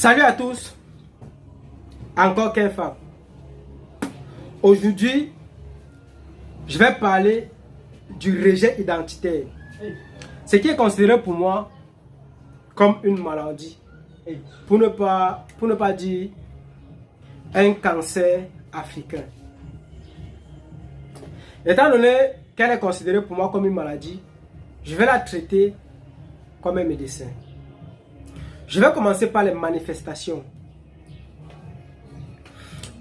Salut à tous, encore Kenfa. Aujourd'hui, je vais parler du rejet identitaire. Ce qui est considéré pour moi comme une maladie. Pour ne pas dire un cancer africain. Étant donné qu'elle est considérée pour moi comme une maladie, je vais la traiter comme un médecin. Je vais commencer par les manifestations.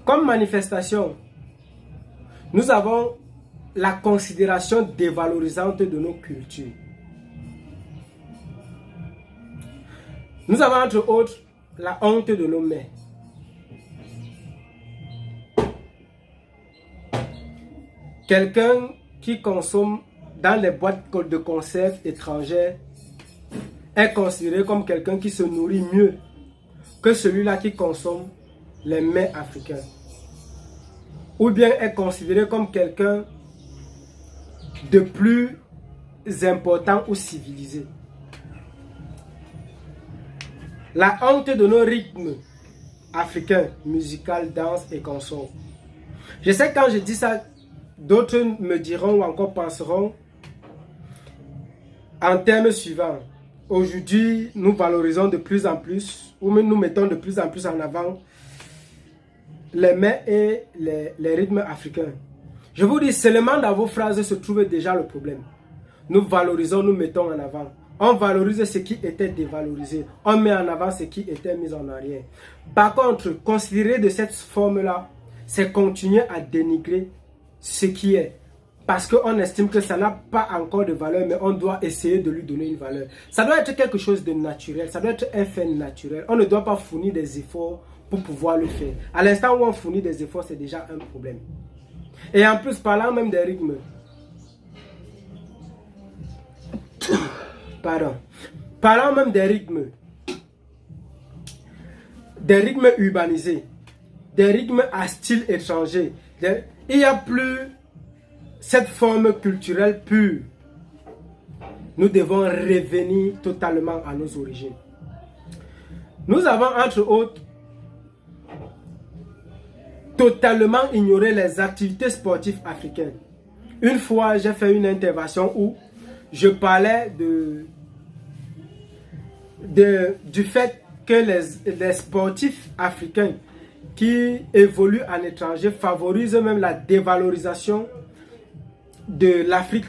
Comme manifestation, nous avons la considération dévalorisante de nos cultures. Nous avons entre autres la honte de nos mères. Quelqu'un qui consomme dans les boîtes de conserve étrangères est considéré comme quelqu'un qui se nourrit mieux que celui-là qui consomme les mets africains. Ou bien est considéré comme quelqu'un de plus important ou civilisé. La honte de nos rythmes africains, musical, danse et consorts. Je sais que quand je dis ça, d'autres me diront ou encore penseront en termes suivants. Aujourd'hui, nous valorisons de plus en plus, ou même nous mettons de plus en plus en avant les mets et les rythmes africains. Je vous dis, seulement dans vos phrases se trouve déjà le problème. Nous valorisons, nous mettons en avant. On valorise ce qui était dévalorisé. On met en avant ce qui était mis en arrière. Par contre, considérer de cette forme-là, c'est continuer à dénigrer ce qui est. Parce qu'on estime que ça n'a pas encore de valeur, mais on doit essayer de lui donner une valeur. Ça doit être quelque chose de naturel, ça doit être un fait naturel. On ne doit pas fournir des efforts pour pouvoir le faire. À l'instant où on fournit des efforts, c'est déjà un problème. Et en plus, parlant même des rythmes. Pardon. Parlant même des rythmes urbanisés, des rythmes à style étranger. Il n'y a plus cette forme culturelle pure. Nous devons revenir totalement à nos origines. Nous avons entre autres totalement ignoré les activités sportives africaines. Une fois, j'ai fait une intervention où je parlais du fait que les sportifs africains qui évoluent à l'étranger favorisent même la dévalorisation de l'Afrique.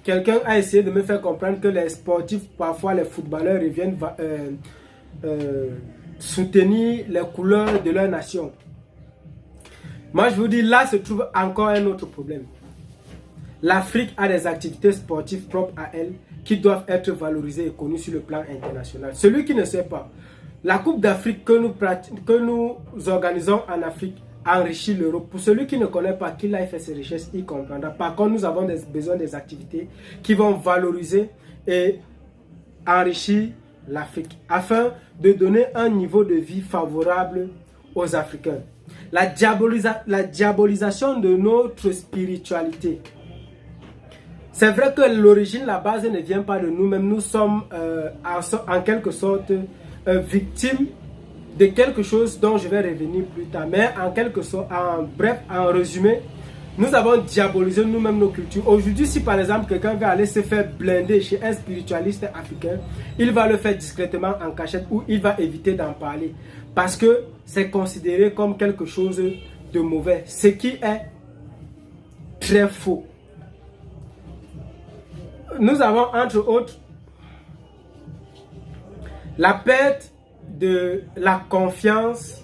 Quelqu'un a essayé de me faire comprendre que les sportifs, parfois les footballeurs, ils viennent soutenir les couleurs de leur nation. Moi, je vous dis, là se trouve encore un autre problème. L'Afrique a des activités sportives propres à elle qui doivent être valorisées et connues sur le plan international. Celui qui ne sait pas, la Coupe d'Afrique que nous organisons en Afrique enrichit l'Europe. Pour celui qui ne connaît pas, qu'il aille faire ses richesses, il comprendra. Par contre, nous avons besoin des activités qui vont valoriser et enrichir l'Afrique afin de donner un niveau de vie favorable aux Africains. La diabolisation de notre spiritualité. C'est vrai que l'origine, la base ne vient pas de nous-mêmes. Nous sommes en quelque sorte victimes de quelque chose dont je vais revenir plus tard. Mais en quelque sorte, en résumé, nous avons diabolisé nous-mêmes nos cultures. Aujourd'hui, si par exemple quelqu'un veut aller se faire blinder chez un spiritualiste africain, il va le faire discrètement en cachette ou il va éviter d'en parler. Parce que c'est considéré comme quelque chose de mauvais. Ce qui est très faux. Nous avons entre autres la perte de la confiance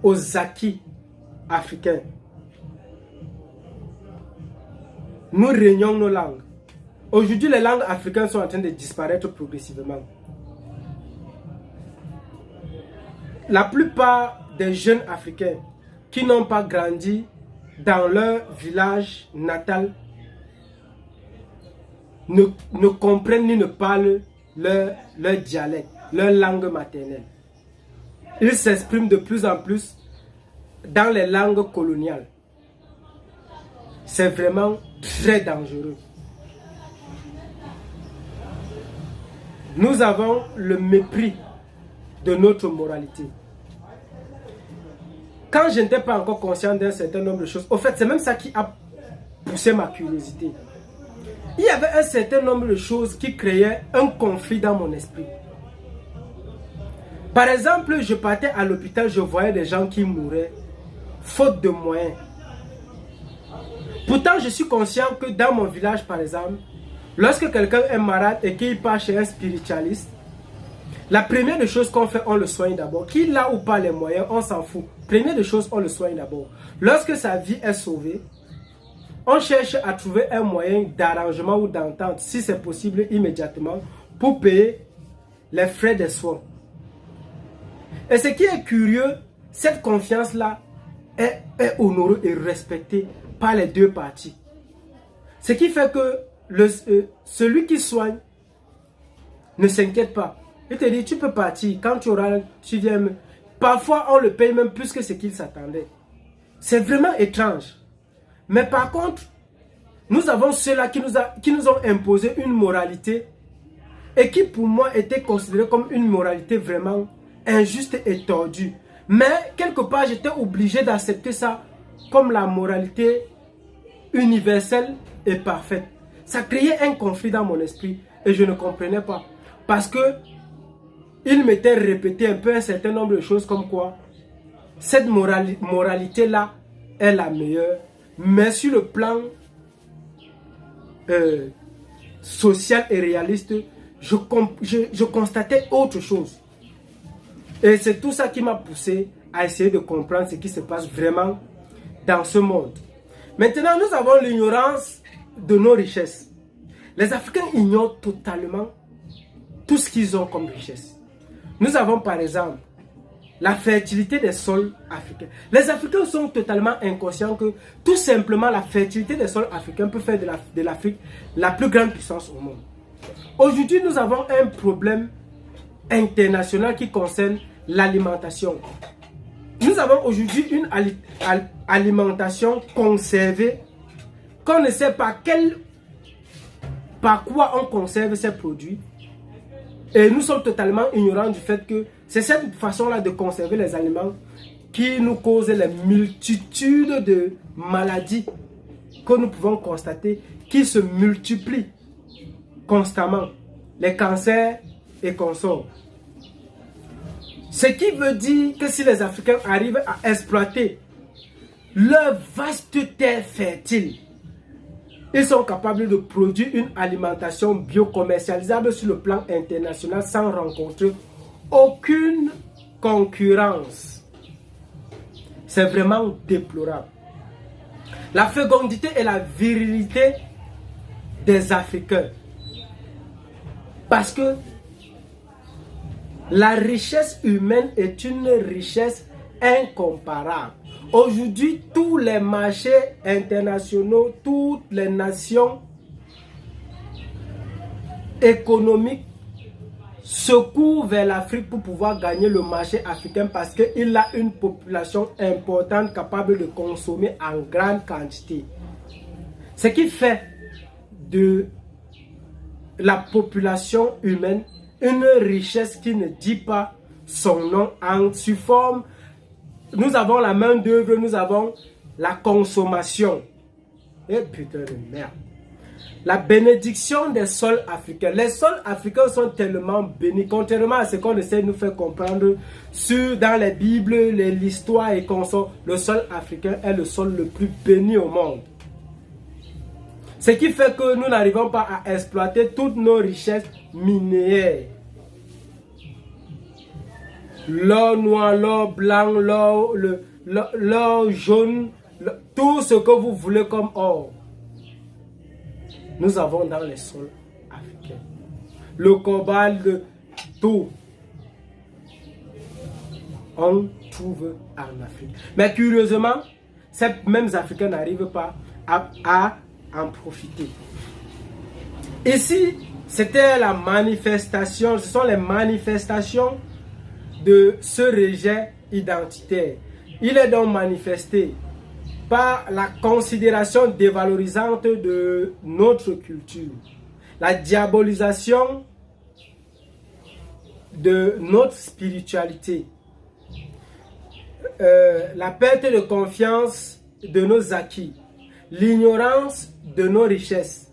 aux acquis africains. Nous régnons nos langues. Aujourd'hui, les langues africaines sont en train de disparaître progressivement. La plupart des jeunes africains qui n'ont pas grandi dans leur village natal ne comprennent ni ne parlent leur dialecte, leur langue maternelle. Ils s'expriment de plus en plus dans les langues coloniales. C'est vraiment très dangereux. Nous avons le mépris de notre moralité. Quand je n'étais pas encore conscient d'un certain nombre de choses, au fait, c'est même ça qui a poussé ma curiosité. Il y avait un certain nombre de choses qui créaient un conflit dans mon esprit. Par exemple, je partais à l'hôpital, je voyais des gens qui mouraient, faute de moyens. Pourtant, je suis conscient que dans mon village, par exemple, lorsque quelqu'un est malade et qu'il part chez un spiritualiste, la première des choses qu'on fait, on le soigne d'abord. Qu'il a ou pas les moyens, on s'en fout. Première des choses, on le soigne d'abord. Lorsque sa vie est sauvée, on cherche à trouver un moyen d'arrangement ou d'entente, si c'est possible immédiatement, pour payer les frais des soins. Et ce qui est curieux, cette confiance-là est honorée et respectée par les deux parties. Ce qui fait que celui qui soigne ne s'inquiète pas. Il te dit, tu peux partir, quand tu auras, tu viens. Parfois, on le paye même plus que ce qu'il s'attendait. C'est vraiment étrange. Mais par contre, nous avons ceux-là qui nous ont imposé une moralité et qui pour moi était considérée comme une moralité vraiment injuste et tordue. Mais quelque part, j'étais obligé d'accepter ça comme la moralité universelle et parfaite. Ça créait un conflit dans mon esprit et je ne comprenais pas. Parce que il m'était répété un peu un certain nombre de choses comme quoi cette moralité-là est la meilleure. Mais sur le plan social et réaliste, je constatais autre chose. Et c'est tout ça qui m'a poussé à essayer de comprendre ce qui se passe vraiment dans ce monde. Maintenant, nous avons l'ignorance de nos richesses. Les Africains ignorent totalement tout ce qu'ils ont comme richesse. Nous avons par exemple la fertilité des sols africains. Les Africains sont totalement inconscients que tout simplement la fertilité des sols africains peut faire de l'Afrique la plus grande puissance au monde. Aujourd'hui, nous avons un problème international qui concerne l'alimentation. Nous avons aujourd'hui une alimentation conservée qu'on ne sait pas par quoi on conserve ces produits. Et nous sommes totalement ignorants du fait que c'est cette façon-là de conserver les aliments qui nous cause les multitudes de maladies que nous pouvons constater qui se multiplient constamment. Les cancers et consorts. Ce qui veut dire que si les Africains arrivent à exploiter leur vaste terre fertile, ils sont capables de produire une alimentation bio-commercialisable sur le plan international sans rencontrer aucune concurrence. C'est vraiment déplorable. La fécondité et la virilité des Africains. Parce que la richesse humaine est une richesse incomparable. Aujourd'hui, tous les marchés internationaux, toutes les nations économiques se courent vers l'Afrique pour pouvoir gagner le marché africain parce qu'il a une population importante capable de consommer en grande quantité. Ce qui fait de la population humaine une richesse qui ne dit pas son nom en sous forme. Nous avons la main d'œuvre, nous avons la consommation. Et putain de merde. La bénédiction des sols africains. Les sols africains sont tellement bénis, contrairement à ce qu'on essaie de nous faire comprendre dans les Bibles, l'histoire et consorts. Le sol africain est le sol le plus béni au monde. Ce qui fait que nous n'arrivons pas à exploiter toutes nos richesses minières. L'or noir, l'or blanc, l'or jaune, tout ce que vous voulez comme or. Nous avons dans les sols africains. Le cobalt, tout. On trouve en Afrique. Mais curieusement, ces mêmes Africains n'arrivent pas à en profiter. Ici, c'était la manifestation, ce sont les manifestations de ce rejet identitaire. Il est donc manifesté par la considération dévalorisante de notre culture, la diabolisation de notre spiritualité, la perte de confiance de nos acquis, l'ignorance de nos richesses,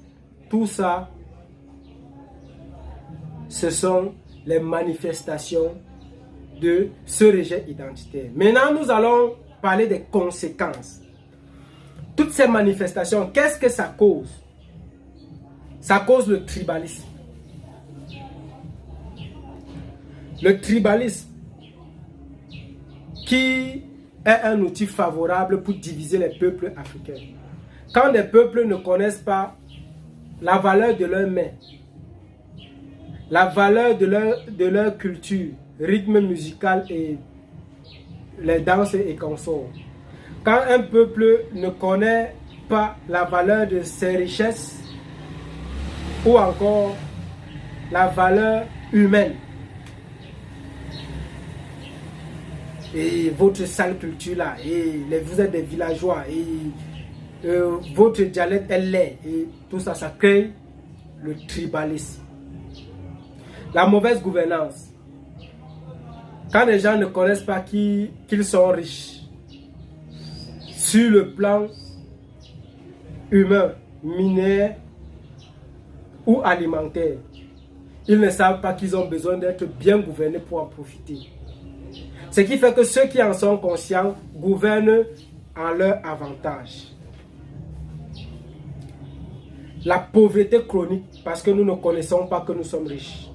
tout ça, ce sont les manifestations de ce rejet identitaire. Maintenant, nous allons parler des conséquences. Toutes ces manifestations, qu'est-ce que ça cause? Ça cause le tribalisme. Le tribalisme qui est un outil favorable pour diviser les peuples africains. Quand des peuples ne connaissent pas la valeur de leurs mains, la valeur de leur culture, rythme musical et les danses et consorts. Quand un peuple ne connaît pas la valeur de ses richesses ou encore la valeur humaine et votre sale culture là, et vous êtes des villageois et votre dialecte est laid et tout ça, ça crée le tribalisme. La mauvaise gouvernance. Quand les gens ne connaissent pas qu'ils sont riches, sur le plan humain, minier ou alimentaire, ils ne savent pas qu'ils ont besoin d'être bien gouvernés pour en profiter. Ce qui fait que ceux qui en sont conscients gouvernent en leur avantage. La pauvreté chronique, parce que nous ne connaissons pas que nous sommes riches.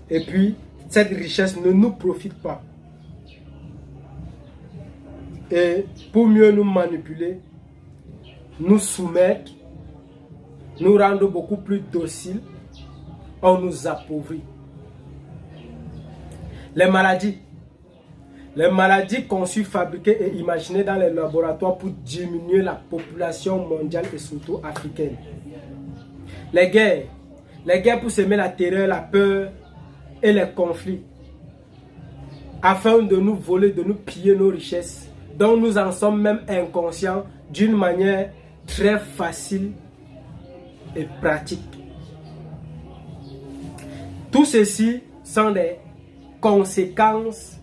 Et puis, cette richesse ne nous profite pas. Et pour mieux nous manipuler, nous soumettre, nous rendre beaucoup plus dociles, on nous appauvrit. Les maladies. Les maladies conçues, fabriquées et imaginées dans les laboratoires pour diminuer la population mondiale et surtout africaine. Les guerres. Les guerres pour semer la terreur, la peur et les conflits. Afin de nous voler, de nous piller nos richesses, dont nous en sommes même inconscients d'une manière très facile et pratique. Tout ceci sont des conséquences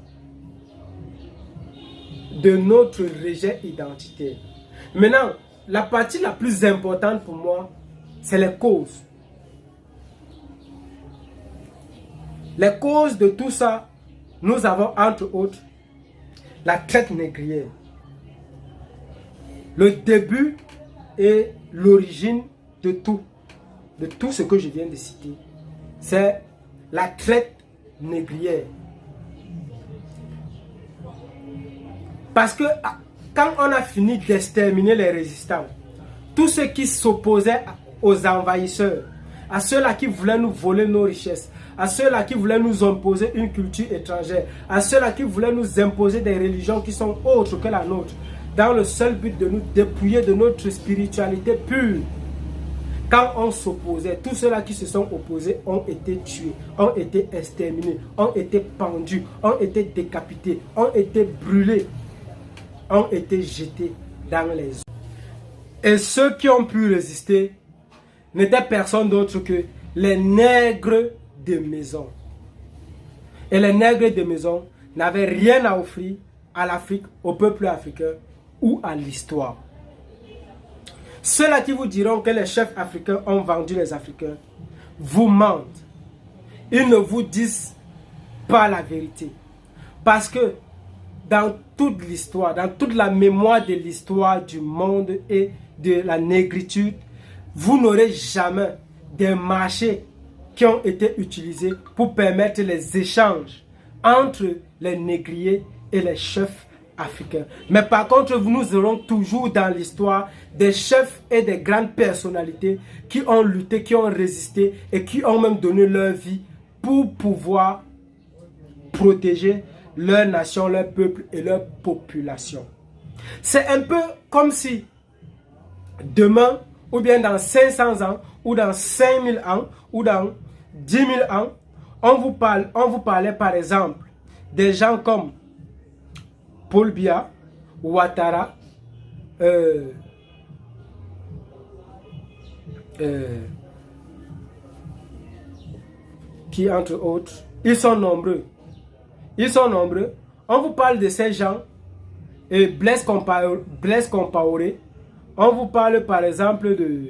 de notre rejet identitaire. Maintenant, la partie la plus importante pour moi, c'est les causes. Les causes de tout ça, nous avons entre autres la traite négrière. Le début et l'origine de tout ce que je viens de citer, c'est la traite négrière. Parce que quand on a fini d'exterminer les résistants, tous ceux qui s'opposaient aux envahisseurs, à ceux-là qui voulaient nous voler nos richesses, à ceux-là qui voulaient nous imposer une culture étrangère, à ceux-là qui voulaient nous imposer des religions qui sont autres que la nôtre, dans le seul but de nous dépouiller de notre spiritualité pure. Quand on s'opposait, tous ceux-là qui se sont opposés ont été tués, ont été exterminés, ont été pendus, ont été décapités, ont été brûlés, ont été jetés dans les eaux. Et ceux qui ont pu résister n'étaient personne d'autre que les nègres de maison. Et les nègres de maison n'avaient rien à offrir à l'Afrique, au peuple africain ou à l'histoire. Ceux-là qui vous diront que les chefs africains ont vendu les Africains vous mentent. Ils ne vous disent pas la vérité. Parce que dans toute l'histoire, dans toute la mémoire de l'histoire du monde et de la négritude, vous n'aurez jamais des marchés qui ont été utilisés pour permettre les échanges entre les négriers et les chefs africains. Mais par contre, nous aurons toujours dans l'histoire des chefs et des grandes personnalités qui ont lutté, qui ont résisté et qui ont même donné leur vie pour pouvoir protéger leur nation, leur peuple et leur population. C'est un peu comme si demain, ou bien dans 500 ans, ou dans 5000 ans, ou dans 10 000 ans, on vous parlait par exemple des gens comme Paul Biya, Ouattara, qui entre autres, Ils sont nombreux. Ils sont nombreux. On vous parle de ces gens. Et Blaise Compaoré. On vous parle par exemple de...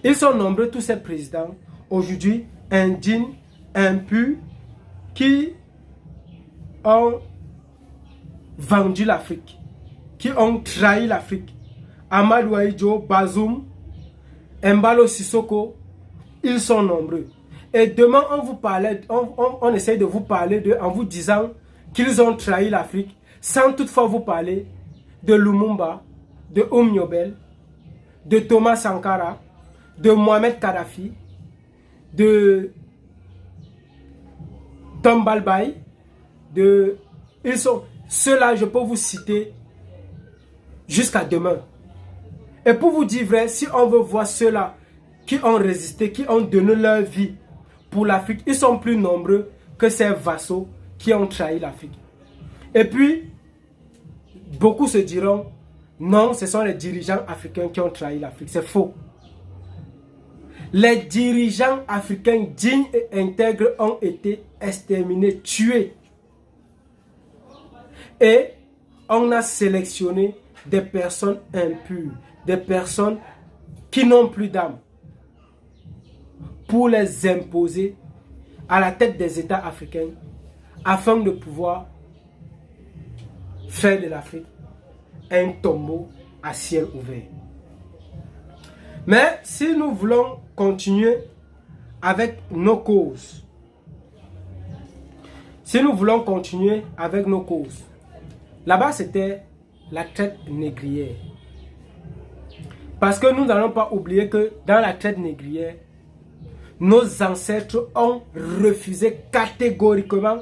ils sont nombreux, tous ces présidents, aujourd'hui, indignes, impurs, qui ont vendu l'Afrique, qui ont trahi l'Afrique. Amadou Ahidjo, Bazoum, Embalo Sissoko, ils sont nombreux. Et demain, on essaie de vous parler d'eux en vous disant qu'ils ont trahi l'Afrique, sans toutefois vous parler de Lumumba, de Nyobel, de Thomas Sankara, de Mohamed Kadhafi, de Tom Balbaï, ils sont ceux-là, je peux vous citer jusqu'à demain. Et pour vous dire vrai, si on veut voir ceux-là qui ont résisté, qui ont donné leur vie pour l'Afrique, ils sont plus nombreux que ces vassaux qui ont trahi l'Afrique. Et puis, beaucoup se diront, non, ce sont les dirigeants africains qui ont trahi l'Afrique. C'est faux. Les dirigeants africains dignes et intègres ont été exterminés, tués. Et on a sélectionné des personnes impures, des personnes qui n'ont plus d'âme, pour les imposer à la tête des États africains afin de pouvoir faire de l'Afrique un tombeau à ciel ouvert. Mais si nous voulons continuer avec nos causes, là-bas c'était la traite négrière. Parce que nous n'allons pas oublier que dans la traite négrière, nos ancêtres ont refusé catégoriquement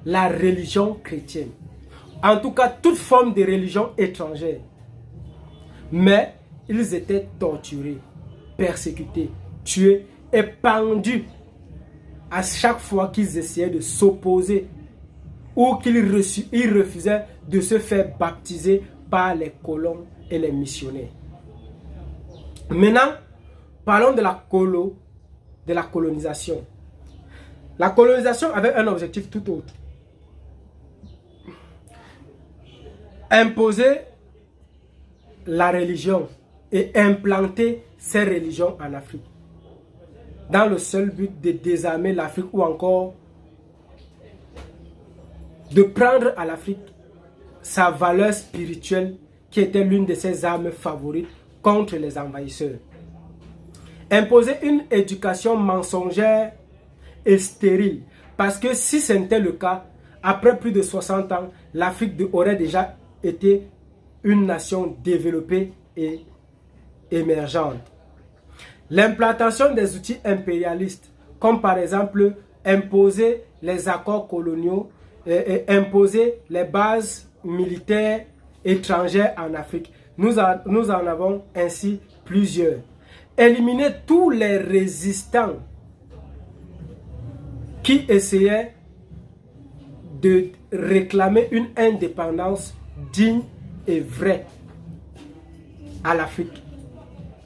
la religion chrétienne. En tout cas, toute forme de religion étrangère. Mais ils étaient torturés, persécutés, tués et pendus à chaque fois qu'ils essayaient de s'opposer ou qu'ils refusaient de se faire baptiser par les colons et les missionnaires. Maintenant, parlons de la colonisation. La colonisation avait un objectif tout autre. Imposer la religion et implanter ces religions en Afrique, dans le seul but de désarmer l'Afrique ou encore de prendre à l'Afrique sa valeur spirituelle qui était l'une de ses armes favorites contre les envahisseurs. Imposer une éducation mensongère et stérile, parce que si c'était le cas, après plus de 60 ans, l'Afrique aurait déjà été une nation développée et émergente. L'implantation des outils impérialistes, comme par exemple imposer les accords coloniaux et imposer les bases militaires étrangères en Afrique. Nous en avons ainsi plusieurs. Éliminer tous les résistants qui essayaient de réclamer une indépendance digne et vraie à l'Afrique.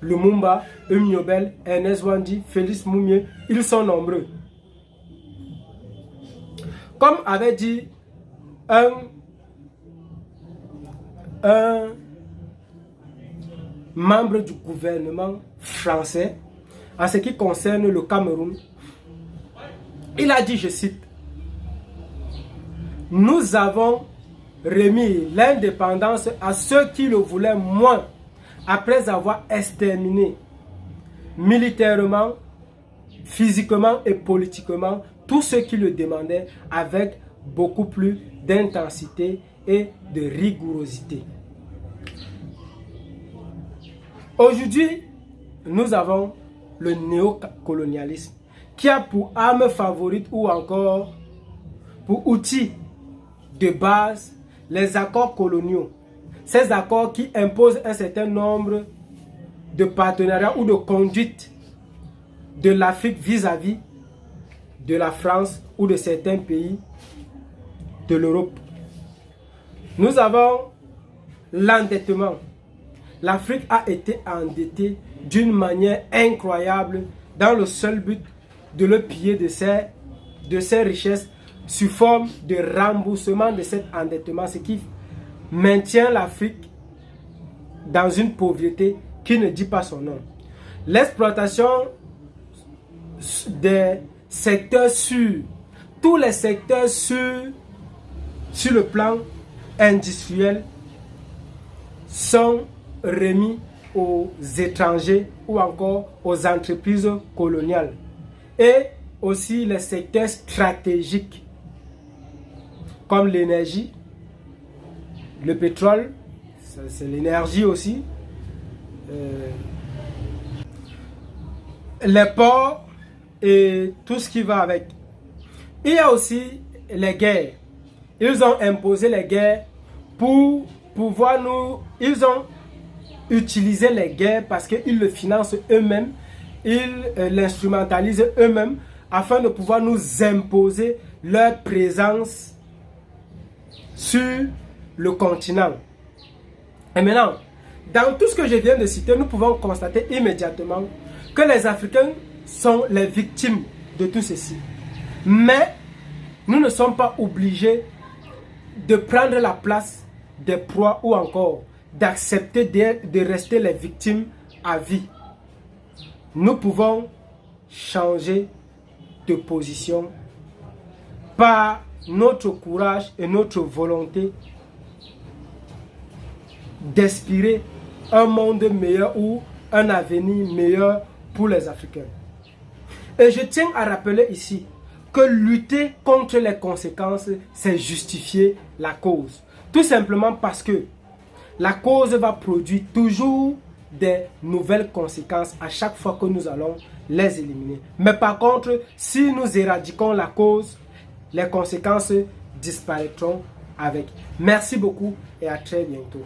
Lumumba, Nyobel, Ernest Wandi, Félix Moumié, ils sont nombreux. Comme avait dit un membre du gouvernement français en ce qui concerne le Cameroun, il a dit, je cite, « Nous avons remis l'indépendance à ceux qui le voulaient moins après avoir exterminé militairement, physiquement et politiquement tous ceux qui le demandaient avec beaucoup plus d'intensité et de rigorosité. » Aujourd'hui, nous avons le néocolonialisme qui a pour arme favorite ou encore pour outil de base les accords coloniaux. Ces accords qui imposent un certain nombre de partenariats ou de conduite de l'Afrique vis-à-vis de la France ou de certains pays de l'Europe. Nous avons l'endettement. L'Afrique a été endettée d'une manière incroyable dans le seul but de le piller de ses richesses sous forme de remboursement de cet endettement, ce qui maintient l'Afrique dans une pauvreté qui ne dit pas son nom. L'exploitation des secteurs sûrs, tous les secteurs sûrs sur le plan industriel sont remis aux étrangers ou encore aux entreprises coloniales. Et aussi les secteurs stratégiques comme l'énergie, le pétrole, c'est l'énergie aussi, les ports et tout ce qui va avec. Il y a aussi les guerres. Ils ont imposé les guerres pour pouvoir nous... Ils ont utilisé les guerres parce qu'ils le financent eux-mêmes, ils l'instrumentalisent eux-mêmes afin de pouvoir nous imposer leur présence sur le continent. Et maintenant, dans tout ce que je viens de citer, nous pouvons constater immédiatement que les Africains sont les victimes de tout ceci. Mais nous ne sommes pas obligés de prendre la place des proies ou encore d'accepter de rester les victimes à vie. Nous pouvons changer de position par notre courage et notre volonté d'inspirer un monde meilleur ou un avenir meilleur pour les Africains. Et je tiens à rappeler ici que lutter contre les conséquences, c'est justifier la cause. Tout simplement parce que la cause va produire toujours des nouvelles conséquences à chaque fois que nous allons les éliminer. Mais par contre, si nous éradiquons la cause, les conséquences disparaîtront avec. Merci beaucoup et à très bientôt.